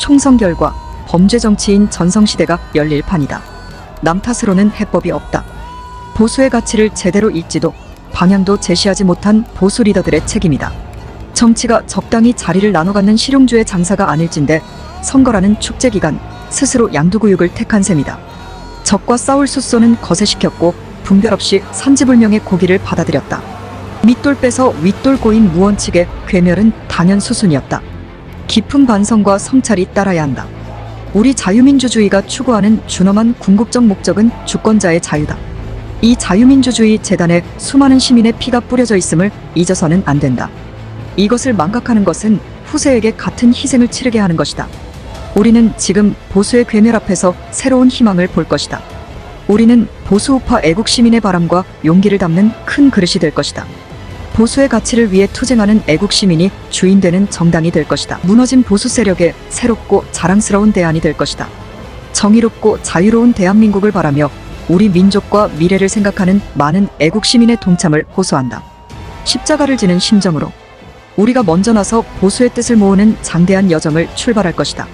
총선 결과 범죄 정치인 전성시대가 열릴 판이다. 남 탓으로는 해법이 없다. 보수의 가치를 제대로 읽지도 방향도 제시하지 못한 보수 리더들의 책임이다. 정치가 적당히 자리를 나눠 갖는 실용주의 장사가 아닐진데 선거라는 축제 기간 스스로 양두구육을 택한 셈이다. 적과 싸울 숫소는 거세시켰고 분별 없이 산지불명의 고기를 받아들였다. 밑돌 빼서 윗돌 고인 무원칙의 괴멸은 당연 수순이었다. 깊은 반성과 성찰이 따라야 한다. 우리 자유민주주의가 추구하는 준엄한 궁극적 목적은 주권자의 자유다. 이 자유민주주의 재단에 수많은 시민의 피가 뿌려져 있음을 잊어서는 안 된다. 이것을 망각하는 것은 후세에게 같은 희생을 치르게 하는 것이다. 우리는 지금 보수의 괴멸 앞에서 새로운 희망을 볼 것이다. 우리는 보수 우파 애국 시민의 바람과 용기를 담는 큰 그릇이 될 것이다. 보수의 가치를 위해 투쟁하는 애국 시민이 주인 되는 정당이 될 것이다. 무너진 보수 세력의 새롭고 자랑스러운 대안이 될 것이다. 정의롭고 자유로운 대한민국을 바라며 우리 민족과 미래를 생각하는 많은 애국 시민의 동참을 호소한다. 십자가를 지는 심정으로 우리가 먼저 나서 보수의 뜻을 모으는 장대한 여정을 출발할 것이다.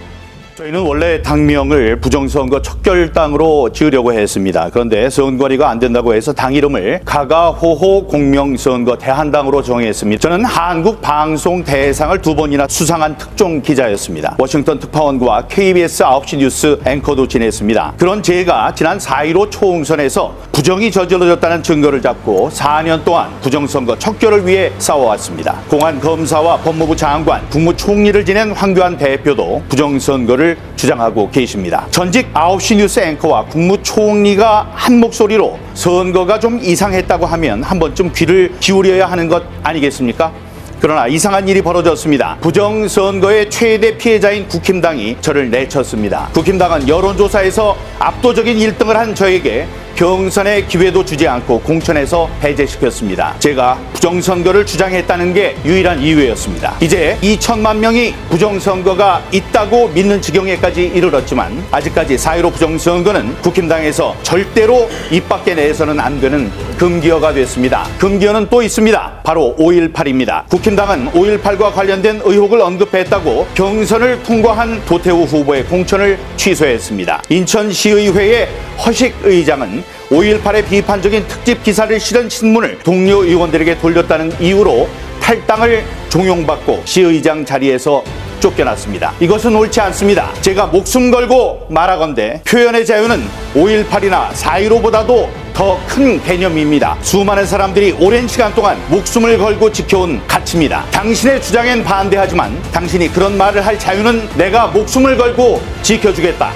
저희는 원래 당명을 부정선거 척결당으로 지으려고 했습니다. 그런데 선거리가 안 된다고 해서 당 이름을 가가호호 공명선거 대한당으로 정했습니다. 저는 한국방송 대상을 2번이나 수상한 특종 기자였습니다. 워싱턴 특파원과 KBS 9시 뉴스 앵커도 지냈습니다. 그런 제가 지난 4.15 총선에서 부정이 저질러졌다는 증거를 잡고 4년 동안 부정선거 척결을 위해 싸워왔습니다. 공안검사와 법무부 장관, 국무총리를 지낸 황교안 대표도 부정선거를 주장하고 계십니다. 전직 9시 뉴스 앵커와 국무총리가 한 목소리로 선거가 좀 이상했다고 하면 한 번쯤 귀를 기울여야 하는 것 아니겠습니까? 그러나 이상한 일이 벌어졌습니다. 부정선거의 최대 피해자인 국힘당이 저를 내쳤습니다. 국힘당은 여론조사에서 압도적인 1등을 한 저에게 경선의 기회도 주지 않고 공천에서 배제시켰습니다. 제가 부정선거를 주장했다는 게 유일한 이유였습니다. 이제 2천만 명이 부정선거가 있다고 믿는 지경에까지 이르렀지만 아직까지 4.15 부정선거는 국힘당에서 절대로 입 밖에 내서는 안 되는 금기어가 됐습니다. 금기어는 또 있습니다. 바로 5.18입니다. 국힘당은 5.18과 관련된 의혹을 언급했다고 경선을 통과한 도태우 후보의 공천을 취소했습니다. 인천시의회의 허식 의장은 5.18의 비판적인 특집 기사를 실은 신문을 동료 의원들에게 돌렸다는 이유로 탈당을 종용받고 시의장 자리에서 쫓겨났습니다. 이것은 옳지 않습니다. 제가 목숨 걸고 말하건대 표현의 자유는 5.18이나 4.15보다도 더 큰 개념입니다. 수많은 사람들이 오랜 시간 동안 목숨을 걸고 지켜온 가치입니다. 당신의 주장엔 반대하지만 당신이 그런 말을 할 자유는 내가 목숨을 걸고 지켜주겠다.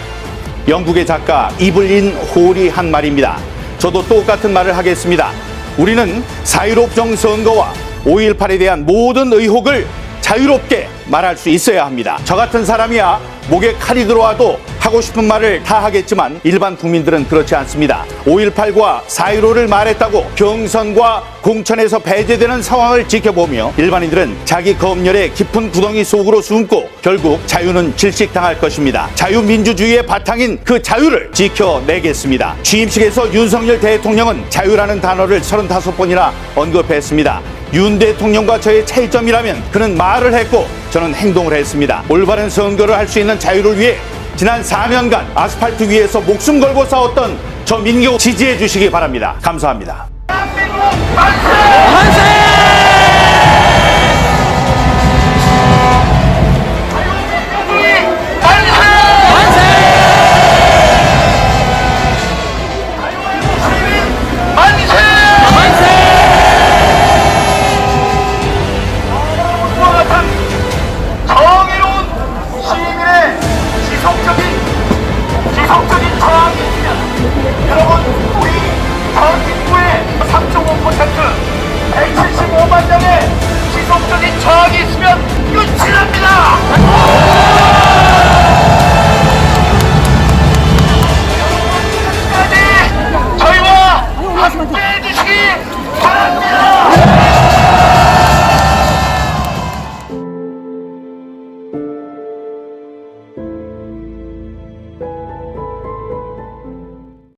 영국의 작가 이블린 홀이 한 말입니다. 저도 똑같은 말을 하겠습니다. 우리는 4.15 부정선거와 5.18에 대한 모든 의혹을 자유롭게 말할 수 있어야 합니다. 저 같은 사람이야 목에 칼이 들어와도 하고 싶은 말을 다 하겠지만 일반 국민들은 그렇지 않습니다. 5.18과 4.15를 말했다고 경선과 공천에서 배제되는 상황을 지켜보며 일반인들은 자기 검열의 깊은 구덩이 속으로 숨고 결국 자유는 질식당할 것입니다. 자유민주주의의 바탕인 그 자유를 지켜내겠습니다. 취임식에서 윤석열 대통령은 자유라는 단어를 35번이나 언급했습니다. 윤 대통령과 저의 차이점이라면 그는 말을 했고 저는 행동을 했습니다. 올바른 선거를 할 수 있는 자유를 위해 지난 4년간 아스팔트 위에서 목숨 걸고 싸웠던 저 민교 지지해 주시기 바랍니다. 감사합니다. 만세!